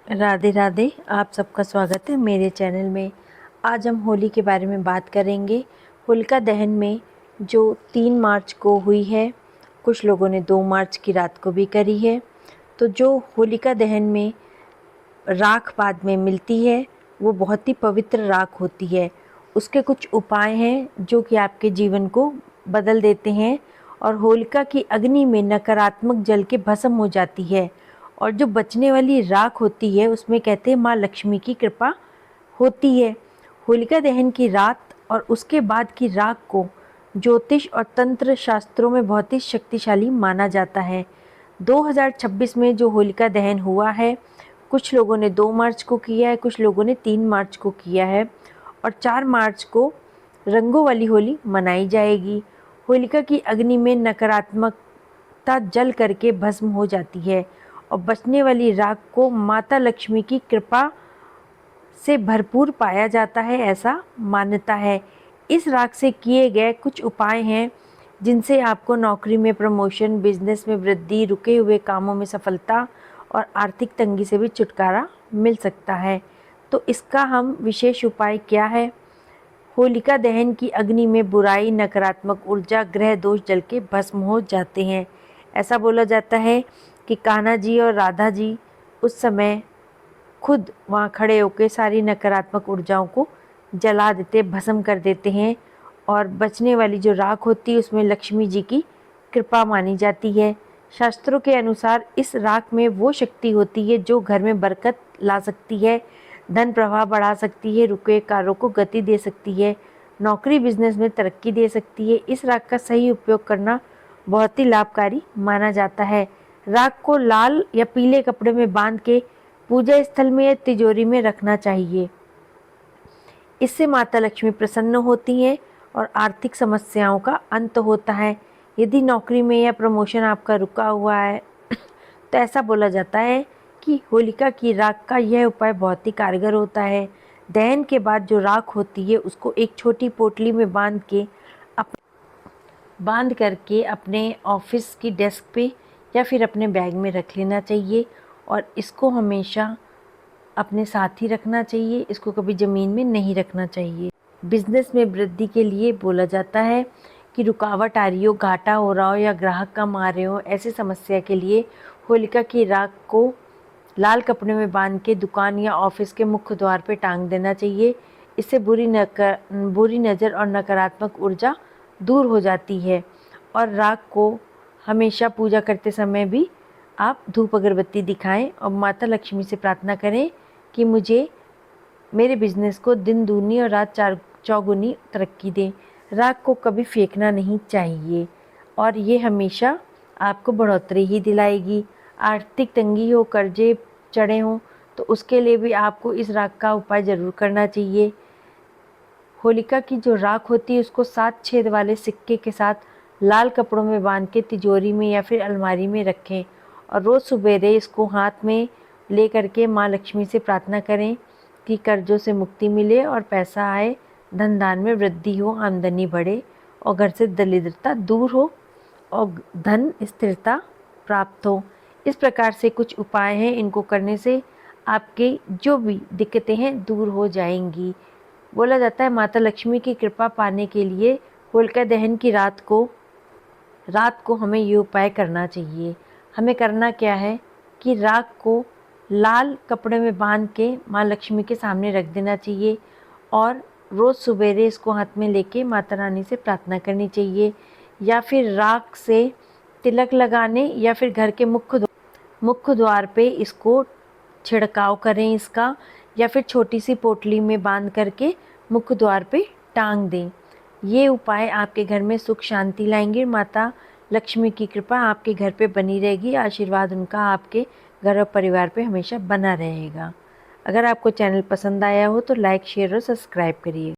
राधे राधे। आप सबका स्वागत है मेरे चैनल में। आज हम होली के बारे में बात करेंगे। होलिका दहन में जो 3 मार्च को हुई है, कुछ लोगों ने 2 मार्च की रात को भी करी है। तो जो होलिका दहन में राख बाद में मिलती है वो बहुत ही पवित्र राख होती है। उसके कुछ उपाय हैं जो कि आपके जीवन को बदल देते हैं और होलिका की अग्नि में नकारात्मक जल के भस्म हो जाती है। और जो बचने वाली राख होती है उसमें कहते हैं माँ लक्ष्मी की कृपा होती है। होलिका दहन की रात और उसके बाद की राख को ज्योतिष और तंत्र शास्त्रों में बहुत ही शक्तिशाली माना जाता है। 2026 में जो होलिका दहन हुआ है, कुछ लोगों ने 2 मार्च को किया है, कुछ लोगों ने 3 मार्च को किया है और 4 मार्च को रंगों वाली होली मनाई जाएगी। होलिका की अग्नि में नकारात्मकता जल करके भस्म हो जाती है और बचने वाली राख को माता लक्ष्मी की कृपा से भरपूर पाया जाता है, ऐसा मान्यता है। इस राख से किए गए कुछ उपाय हैं जिनसे आपको नौकरी में प्रमोशन, बिजनेस में वृद्धि, रुके हुए कामों में सफलता और आर्थिक तंगी से भी छुटकारा मिल सकता है। तो इसका हम विशेष उपाय क्या है? होलिका दहन की अग्नि में बुराई, नकारात्मक ऊर्जा, ग्रह दोष जल के भस्म हो जाते हैं। ऐसा बोला जाता है कि कान्हा जी और राधा जी उस समय खुद वहाँ खड़े होकर सारी नकारात्मक ऊर्जाओं को जला देते, भस्म कर देते हैं और बचने वाली जो राख होती है उसमें लक्ष्मी जी की कृपा मानी जाती है। शास्त्रों के अनुसार इस राख में वो शक्ति होती है जो घर में बरकत ला सकती है, धन प्रवाह बढ़ा सकती है, रुके कार्यों को गति दे सकती है, नौकरी बिजनेस में तरक्की दे सकती है। इस राख का सही उपयोग करना बहुत ही लाभकारी माना जाता है। राख को लाल या पीले कपड़े में बांध के पूजा स्थल में या तिजोरी में रखना चाहिए। इससे माता लक्ष्मी प्रसन्न होती हैं और आर्थिक समस्याओं का अंत होता है। यदि नौकरी में या प्रमोशन आपका रुका हुआ है तो ऐसा बोला जाता है कि होलिका की राख का यह उपाय बहुत ही कारगर होता है। दहन के बाद जो राख होती है उसको एक छोटी पोटली में बांध करके अपने ऑफिस की डेस्क पे या फिर अपने बैग में रख लेना चाहिए और इसको हमेशा अपने साथ ही रखना चाहिए। इसको कभी ज़मीन में नहीं रखना चाहिए। बिजनेस में वृद्धि के लिए बोला जाता है कि रुकावट आ रही हो, घाटा हो रहा हो या ग्राहक कम आ रहे हो, ऐसी समस्या के लिए होलिका की राख को लाल कपड़े में बांध के दुकान या ऑफिस के मुख्य द्वार पे टांग देना चाहिए। इससे बुरी नज़र और नकारात्मक ऊर्जा दूर हो जाती है। और राख को हमेशा पूजा करते समय भी आप धूप अगरबत्ती दिखाएं और माता लक्ष्मी से प्रार्थना करें कि मुझे मेरे बिजनेस को दिन दूनी और रात चौगुनी तरक्की दें। राख को कभी फेंकना नहीं चाहिए और ये हमेशा आपको बढ़ोतरी ही दिलाएगी। आर्थिक तंगी हो, कर्जे चढ़े हों तो उसके लिए भी आपको इस राख का उपाय ज़रूर करना चाहिए। होलिका की जो राख होती है उसको 7 छेद वाले सिक्के के साथ लाल कपड़ों में बांध के तिजोरी में या फिर अलमारी में रखें और रोज़ सुबेरे इसको हाथ में ले करके माँ लक्ष्मी से प्रार्थना करें कि कर्जों से मुक्ति मिले और पैसा आए, धन दान में वृद्धि हो, आमदनी बढ़े और घर से दरिद्रता दूर हो और धन स्थिरता प्राप्त हो। इस प्रकार से कुछ उपाय हैं, इनको करने से आपके जो भी दिक्कतें हैं दूर हो जाएंगी। बोला जाता है माता लक्ष्मी की कृपा पाने के लिए होलिका दहन की रात को हमें ये उपाय करना चाहिए। हमें करना क्या है कि राख को लाल कपड़े में बांध के माँ लक्ष्मी के सामने रख देना चाहिए और रोज़ सवेरे इसको हाथ में लेके माता रानी से प्रार्थना करनी चाहिए या फिर राख से तिलक लगाने या फिर घर के मुख्य द्वार पे इसको छिड़काव करें इसका, या फिर छोटी सी पोटली में बांध करके मुख्य द्वार पे टांग दें। ये उपाय आपके घर में सुख शांति लाएंगे। माता लक्ष्मी की कृपा आपके घर पे बनी रहेगी, आशीर्वाद उनका आपके घर और परिवार पे हमेशा बना रहेगा। अगर आपको चैनल पसंद आया हो तो लाइक, शेयर और सब्सक्राइब करिए।